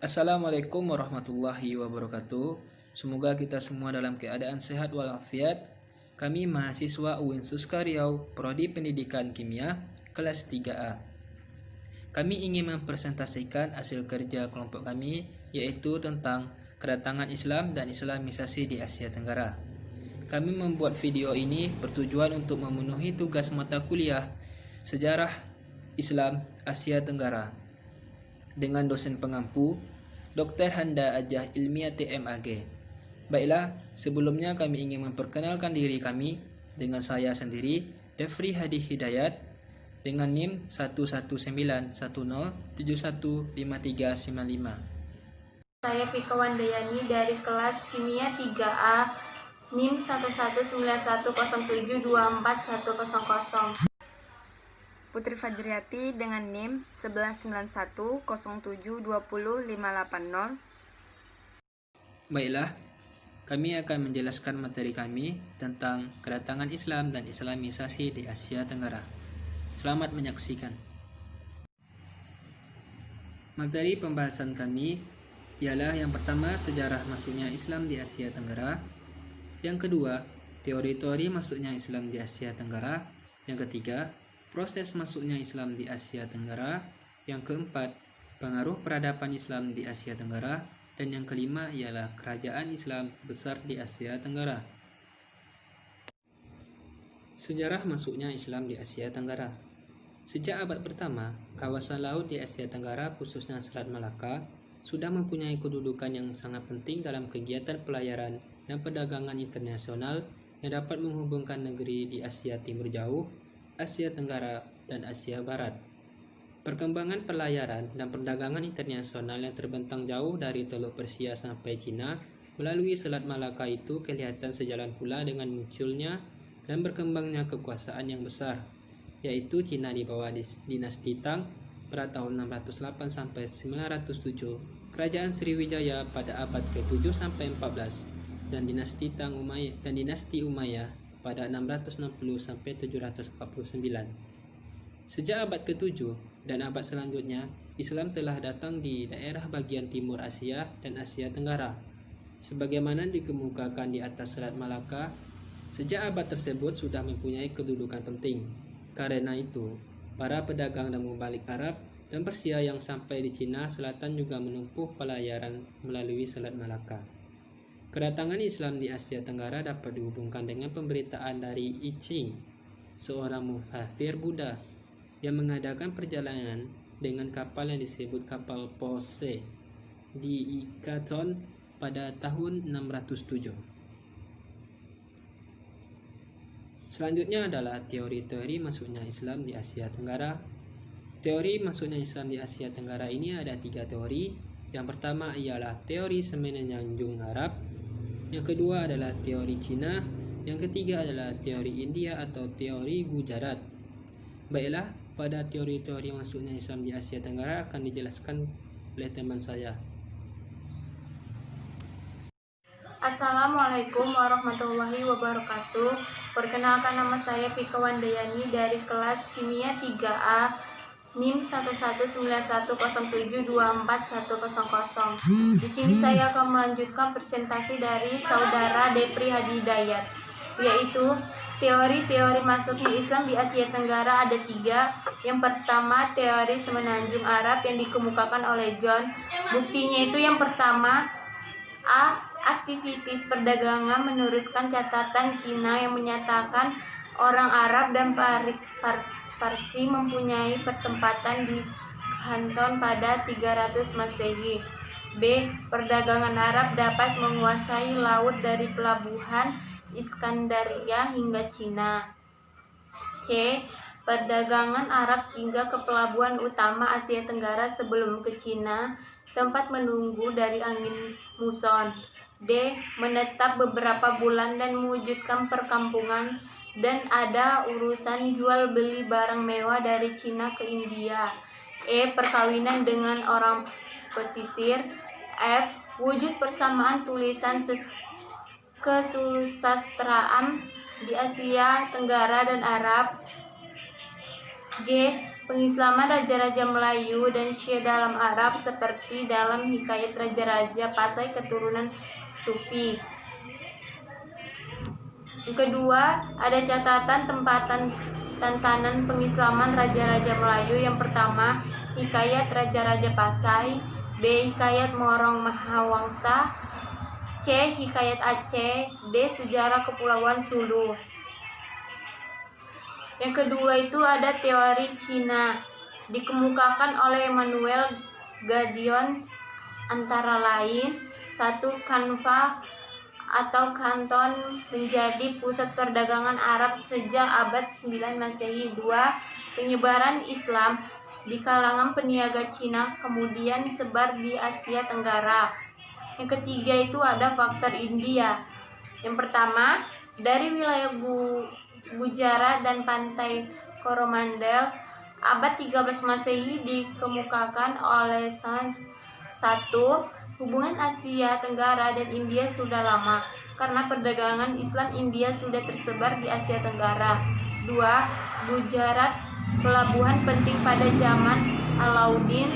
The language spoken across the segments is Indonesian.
Assalamualaikum warahmatullahi wabarakatuh. Semoga kita semua dalam keadaan sehat walafiat. Kami mahasiswa UIN Suska Riau, Prodi Pendidikan Kimia, kelas 3A. Kami ingin mempresentasikan hasil kerja kelompok kami, yaitu tentang kedatangan Islam dan Islamisasi di Asia Tenggara. Kami membuat video ini bertujuan untuk memenuhi tugas mata kuliah Sejarah Islam Asia Tenggara dengan dosen pengampu Dr. Handa Ajah Ilmiah TMAG. Baiklah, sebelumnya kami ingin memperkenalkan diri kami dengan saya sendiri, Defri Hadi Hidayat, dengan NIM 11910715395. Saya Pika Wandayani dari kelas Kimia 3A, NIM 11910724100. Putri Fajriati dengan NIM 119107200580. Baiklah, kami akan menjelaskan materi kami tentang kedatangan Islam dan Islamisasi di Asia Tenggara. Selamat menyaksikan. Materi pembahasan kami ialah yang pertama, sejarah masuknya Islam di Asia Tenggara. Yang kedua, teori-teori masuknya Islam di Asia Tenggara. Yang ketiga, proses masuknya Islam di Asia Tenggara. Yang keempat, pengaruh peradaban Islam di Asia Tenggara. Dan yang kelima ialah kerajaan Islam besar di Asia Tenggara. Sejarah masuknya Islam di Asia Tenggara. Sejak abad pertama, kawasan laut di Asia Tenggara khususnya Selat Malaka sudah mempunyai kedudukan yang sangat penting dalam kegiatan pelayaran dan perdagangan internasional yang dapat menghubungkan negeri di Asia Timur Jauh, Asia Tenggara, dan Asia Barat. Perkembangan pelayaran dan perdagangan internasional yang terbentang jauh dari Teluk Persia sampai Cina melalui Selat Malaka itu kelihatan sejalan pula dengan munculnya dan berkembangnya kekuasaan yang besar, yaitu Cina di bawah dinasti Tang pada tahun 608 sampai 907, Kerajaan Sriwijaya pada abad ke-7 sampai 14, dan dinasti Tang Umayyah dan dinasti Umayyah pada 660 sampai 749. Sejak abad ke-7 dan abad selanjutnya, Islam telah datang di daerah bagian timur Asia dan Asia Tenggara. Sebagaimana dikemukakan di atas Selat Malaka, sejak abad tersebut sudah mempunyai kedudukan penting. Karena itu, para pedagang dan mubalik Arab dan Persia yang sampai di Cina Selatan juga menempuh pelayaran melalui Selat Malaka. Kedatangan Islam di Asia Tenggara dapat dihubungkan dengan pemberitaan dari I Ching, seorang muhafir Buddha yang mengadakan perjalanan dengan kapal yang disebut kapal Pose di Ikaton pada tahun 607. Selanjutnya adalah teori-teori masuknya Islam di Asia Tenggara. Teori masuknya Islam di Asia Tenggara ini ada 3 teori. Yang pertama ialah teori Semenanjung Arab. Yang kedua adalah teori Cina. Yang ketiga adalah teori India atau teori Gujarat. Baiklah, pada teori-teori masuknya Islam di Asia Tenggara akan dijelaskan oleh teman saya. Assalamualaikum warahmatullahi wabarakatuh. Perkenalkan, nama saya Pika Wandayani dari kelas Kimia 3A, NIM 11910724100. Di sini saya akan melanjutkan presentasi dari saudara Defri Hadi Hidayat, yaitu teori-teori masuknya Islam di Asia Tenggara ada 3. Yang pertama, teori Semenanjung Arab yang dikemukakan oleh John. Buktinya itu yang pertama, A. Aktivitas perdagangan meneruskan catatan Cina yang menyatakan orang Arab dan Parsi mempunyai pertempatan di Kanton pada 300 Masehi. B. Perdagangan Arab dapat menguasai laut dari pelabuhan Iskandaria hingga Cina. C. Perdagangan Arab singgah ke pelabuhan utama Asia Tenggara sebelum ke Cina, tempat menunggu dari angin muson. D. Menetap beberapa bulan dan mewujudkan perkampungan dan ada urusan jual beli barang mewah dari Cina ke India. E. Perkawinan dengan orang pesisir. F. Wujud persamaan tulisan kesusastraan di Asia Tenggara dan Arab. G. pengislaman raja-raja Melayu dan Syiah dalam Arab seperti dalam hikayat Raja-Raja Pasai keturunan Sufi. Yang kedua, ada catatan tempatan tantanan pengislaman raja-raja Melayu. Yang pertama, hikayat Raja-Raja Pasai, B. Hikayat Morong Mahawangsa, C. Hikayat Aceh, D. Sejarah Kepulauan Sulu. Yang kedua itu ada teori Cina, dikemukakan oleh Emmanuel Gadion, antara lain: 1. Kanva atau Kanton menjadi pusat perdagangan Arab sejak abad 9 Masehi. 2. Penyebaran Islam di kalangan peniaga Cina kemudian sebar di Asia Tenggara. Yang ketiga itu ada faktor India. Yang pertama, dari wilayah Gujarat dan pantai Coromandel abad 13 Masehi dikemukakan oleh Sans. 1. Hubungan Asia Tenggara dan India sudah lama karena perdagangan Islam India sudah tersebar di Asia Tenggara. 2. Gujarat pelabuhan penting pada zaman Alauddin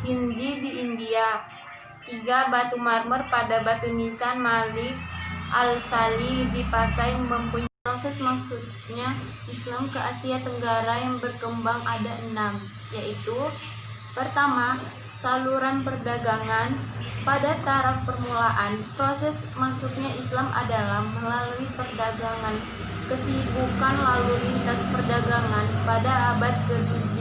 Khilji di India. 3. Batu marmer pada batu nisan Malik Al-Sali di Pasai mempunyai proses, maksudnya Islam ke Asia Tenggara yang berkembang ada 6, yaitu: pertama, saluran perdagangan. Pada taraf permulaan, proses masuknya Islam adalah melalui perdagangan. Kesibukan lalu lintas perdagangan pada abad ke-7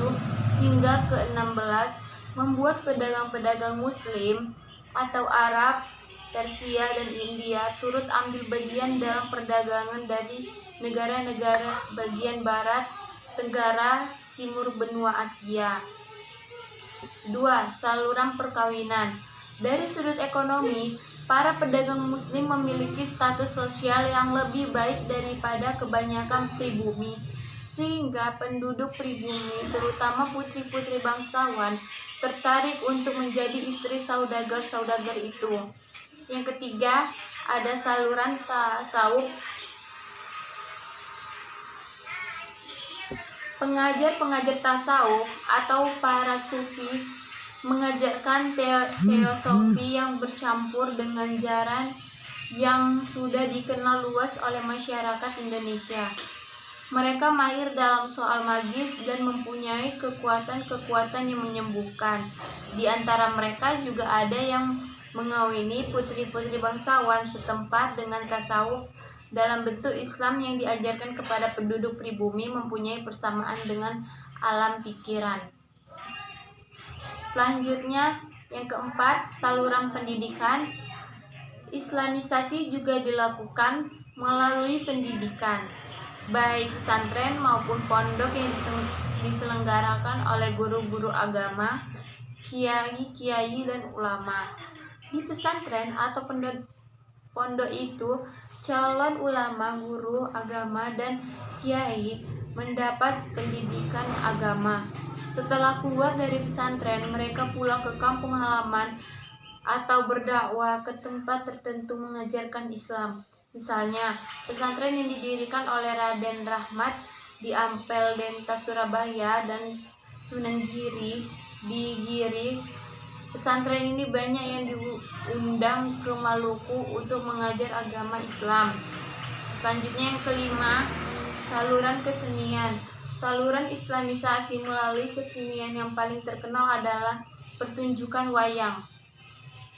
hingga ke-16 membuat pedagang-pedagang Muslim atau Arab, Persia, dan India turut ambil bagian dalam perdagangan dari negara-negara bagian barat, tenggara, timur benua Asia. 2. Saluran perkawinan. Dari sudut ekonomi, para pedagang Muslim memiliki status sosial yang lebih baik daripada kebanyakan pribumi, sehingga penduduk pribumi, terutama putri-putri bangsawan, tertarik untuk menjadi istri saudagar-saudagar itu. Yang ketiga, ada saluran tasawuf. Pengajar-pengajar tasawuf atau para sufi mengajarkan teosofi yang bercampur dengan jaran yang sudah dikenal luas oleh masyarakat Indonesia. Mereka mahir dalam soal magis dan mempunyai kekuatan-kekuatan yang menyembuhkan. Di antara mereka juga ada yang mengawini putri-putri bangsawan setempat dengan tasawuf dalam bentuk Islam yang diajarkan kepada penduduk pribumi mempunyai persamaan dengan alam pikiran. Selanjutnya, yang keempat, saluran pendidikan. Islamisasi juga dilakukan melalui pendidikan, baik pesantren maupun pondok yang diselenggarakan oleh guru-guru agama, kiai-kiai, dan ulama. Di pesantren atau pondok itu, calon ulama, guru agama, dan kiai mendapat pendidikan agama. Setelah keluar dari pesantren, mereka pulang ke kampung halaman atau berdakwah ke tempat tertentu mengajarkan Islam. Misalnya, pesantren yang didirikan oleh Raden Rahmat di Ampel Denta Surabaya dan Sunan Giri di Giri. Pesantren ini banyak yang diundang ke Maluku untuk mengajar agama Islam. Selanjutnya yang kelima, saluran kesenian. Saluran Islamisasi melalui kesenian yang paling terkenal adalah pertunjukan wayang.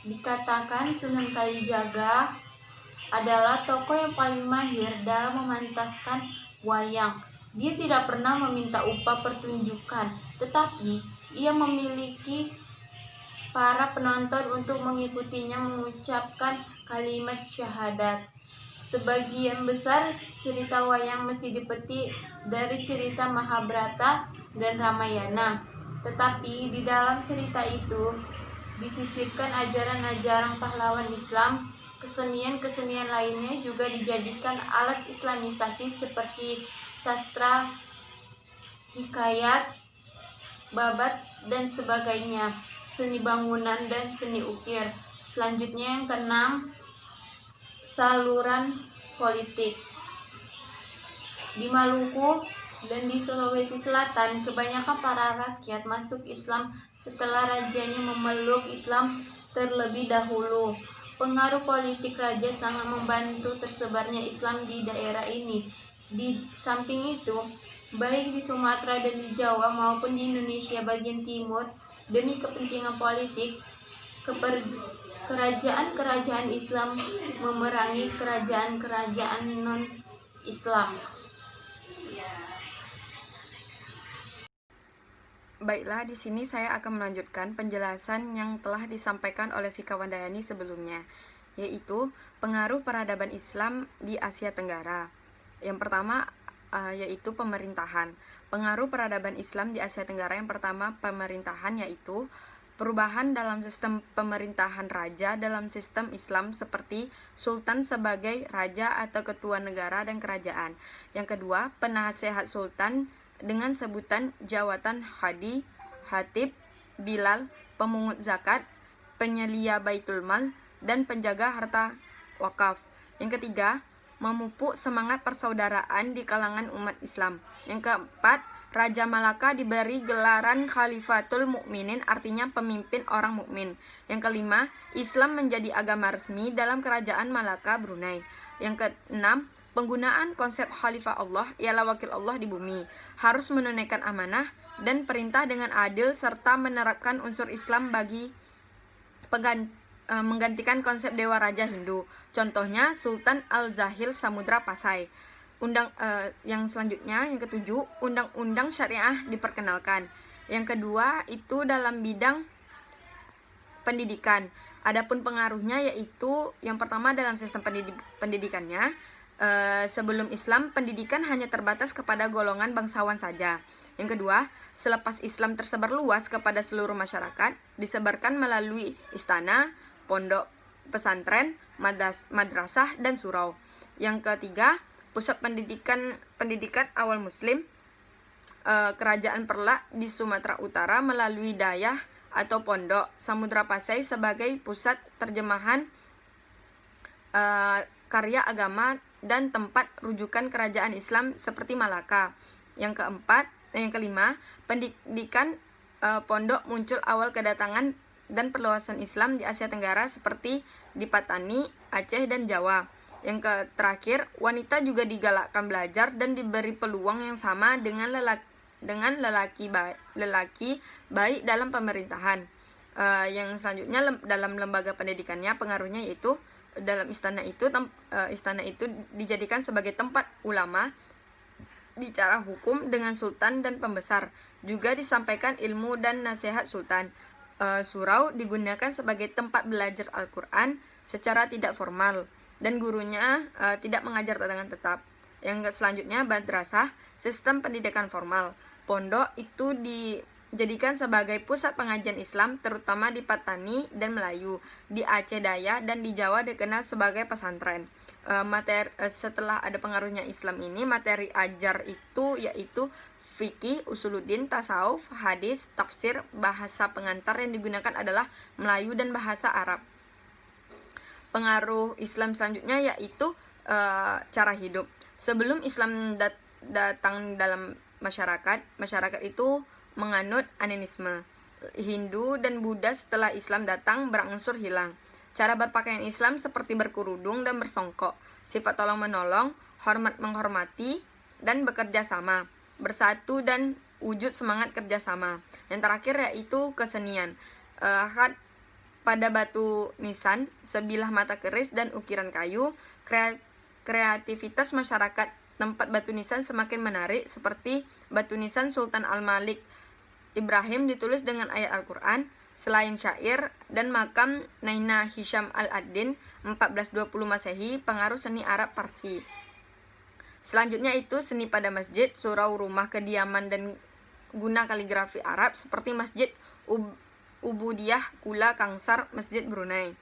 Dikatakan Sunan Kalijaga adalah tokoh yang paling mahir dalam memantaskan wayang. Dia tidak pernah meminta upah pertunjukan, tetapi ia memiliki para penonton untuk mengikutinya mengucapkan kalimat syahadat. Sebagian besar cerita wayang masih dipetik dari cerita Mahabharata dan Ramayana, tetapi di dalam cerita itu disisipkan ajaran-ajaran pahlawan Islam. Kesenian-kesenian lainnya juga dijadikan alat Islamisasi seperti sastra, hikayat, babat, dan sebagainya, seni bangunan, dan seni ukir. Selanjutnya yang keenam, saluran politik. Di Maluku Dan di Sulawesi Selatan, kebanyakan para rakyat masuk Islam setelah rajanya memeluk Islam terlebih dahulu. Pengaruh politik raja sangat membantu tersebarnya Islam di daerah ini. Di samping itu, baik di Sumatera dan di Jawa maupun di Indonesia bagian timur, demi kepentingan politik, kerajaan-kerajaan Islam memerangi kerajaan-kerajaan non-Islam. Baiklah, di sini saya akan melanjutkan penjelasan yang telah disampaikan oleh Vika Wandayani sebelumnya, yaitu pengaruh peradaban Islam di Asia Tenggara. Yang pertama yaitu pemerintahan. Pengaruh peradaban Islam di Asia Tenggara yang pertama pemerintahan, yaitu perubahan dalam sistem pemerintahan raja dalam sistem Islam seperti sultan sebagai raja atau ketua negara dan kerajaan. Yang kedua, penasehat sultan dengan sebutan jawatan hadi, hatib, bilal, pemungut zakat, penyelia baitul mal, dan penjaga harta wakaf. Yang ketiga, memupuk semangat persaudaraan di kalangan umat Islam. Yang keempat, Raja Malaka diberi gelaran Khalifatul Mukminin, artinya pemimpin orang mukmin. Yang kelima, Islam menjadi agama resmi dalam kerajaan Malaka, Brunei. Yang keenam, penggunaan konsep Khalifah Allah, ialah wakil Allah di bumi, harus menunaikan amanah dan perintah dengan adil serta menerapkan unsur Islam bagi menggantikan konsep Dewa Raja Hindu. Contohnya Sultan Al-Zahil Samudra Pasai. Yang selanjutnya, yang ketujuh, undang-undang syariah diperkenalkan. Yang kedua itu dalam bidang pendidikan. Adapun pengaruhnya yaitu yang pertama dalam sistem pendidikannya. Sebelum Islam, pendidikan hanya terbatas kepada golongan bangsawan saja. Yang kedua, selepas Islam tersebar luas kepada seluruh masyarakat, disebarkan melalui istana, pondok pesantren, madrasah, dan surau. Yang ketiga, pusat pendidikan awal Muslim, kerajaan Perlak di Sumatera Utara melalui dayah atau pondok Samudra Pasai sebagai pusat terjemahan karya agama dan tempat rujukan kerajaan Islam seperti Malaka. Yang kelima, pendidikan pondok muncul awal kedatangan dan perluasan Islam di Asia Tenggara seperti di Patani, Aceh, dan Jawa. Yang terakhir, wanita juga digalakkan belajar dan diberi peluang yang sama dengan lelaki baik dalam pemerintahan. Yang selanjutnya dalam lembaga pendidikannya pengaruhnya yaitu dalam istana itu dijadikan sebagai tempat ulama bicara hukum dengan sultan dan pembesar. Juga disampaikan ilmu dan nasihat sultan. Surau digunakan sebagai tempat belajar Al-Quran secara tidak formal dan gurunya tidak mengajar dengan tetap. Yang selanjutnya madrasah, sistem pendidikan formal. Pondok itu dijadikan sebagai pusat pengajian Islam terutama di Patani dan Melayu. Di Aceh Daya dan di Jawa dikenal sebagai pesantren. Setelah ada pengaruhnya Islam ini, materi ajar itu yaitu fikih, usuluddin, tasawuf, hadis, tafsir, bahasa pengantar yang digunakan adalah Melayu dan bahasa Arab. Pengaruh Islam selanjutnya yaitu cara hidup. Sebelum Islam datang dalam masyarakat itu menganut animisme. Hindu dan Buddha setelah Islam datang berangsur hilang. Cara berpakaian Islam seperti berkerudung dan bersongkok, sifat tolong-menolong, hormat menghormati, dan bekerja sama, bersatu dan wujud semangat kerjasama. Yang terakhir yaitu kesenian. Khat pada batu nisan, sebilah mata keris, dan ukiran kayu. Kreativitas masyarakat tempat batu nisan semakin menarik, seperti batu nisan Sultan Al-Malik Ibrahim ditulis dengan ayat Al-Quran. Selain syair dan makam Naina Hisham Al-Ad-Din 1420 Masehi, pengaruh seni Arab Parsi. Selanjutnya itu seni pada masjid, surau, rumah kediaman, dan guna kaligrafi Arab seperti Masjid Ubudiyah Kula Kangsar, Masjid Brunei.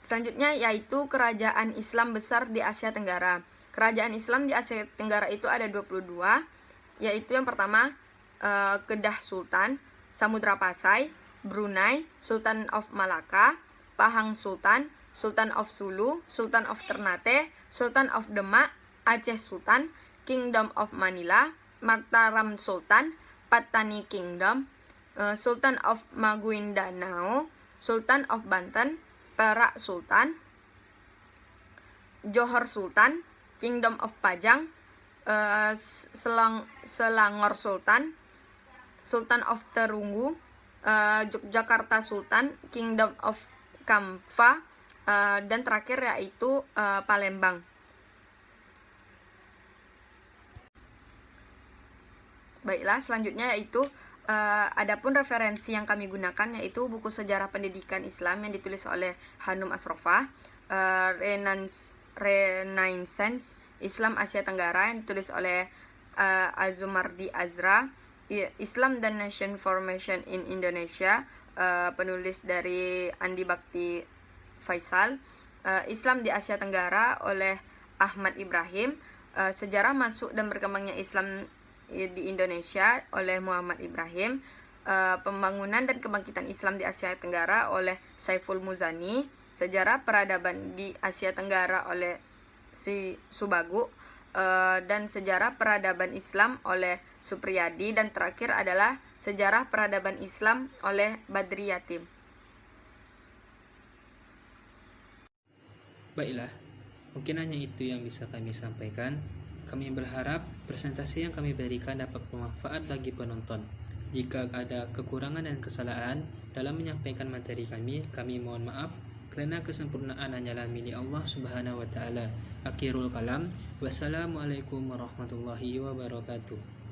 Selanjutnya yaitu kerajaan Islam besar di Asia Tenggara. Kerajaan Islam di Asia Tenggara itu ada 22, yaitu yang pertama Kedah Sultan, Samudra Pasai, Brunei, Sultan of Malaka, Pahang Sultan, Sultan of Sulu, Sultan of Ternate, Sultan of Demak, Aceh Sultan, Kingdom of Manila, Mataram Sultan, Patani Kingdom, Sultan of Maguindanao, Sultan of Banten, Perak Sultan, Johor Sultan, Kingdom of Pajang, Selangor Sultan, Sultan of Terunggu, Yogyakarta Sultan, Kingdom of Kamfa, dan terakhir yaitu Palembang. Baiklah, selanjutnya yaitu adapun referensi yang kami gunakan yaitu buku Sejarah Pendidikan Islam yang ditulis oleh Hanum Asrofah, Renaissance Islam Asia Tenggara yang ditulis oleh Azumardi Azra, Islam dan Nation Formation in Indonesia, penulis dari Andi Bakti Faisal, Islam di Asia Tenggara oleh Ahmad Ibrahim, Sejarah Masuk dan Berkembangnya Islam di Indonesia oleh Muhammad Ibrahim, Pembangunan dan Kebangkitan Islam di Asia Tenggara oleh Saiful Muzani, Sejarah Peradaban di Asia Tenggara oleh Si Subagu, dan Sejarah Peradaban Islam oleh Supriyadi, dan terakhir adalah Sejarah Peradaban Islam oleh Badri Yatim. Baiklah, mungkin hanya itu yang bisa kami sampaikan. Kami berharap presentasi yang kami berikan dapat bermanfaat bagi penonton. Jika ada kekurangan dan kesalahan dalam menyampaikan materi kami mohon maaf, kerana kesempurnaan hanyalah milik Allah Subhanahu wa taala. Akhirul kalam, wassalamualaikum warahmatullahi wabarakatuh.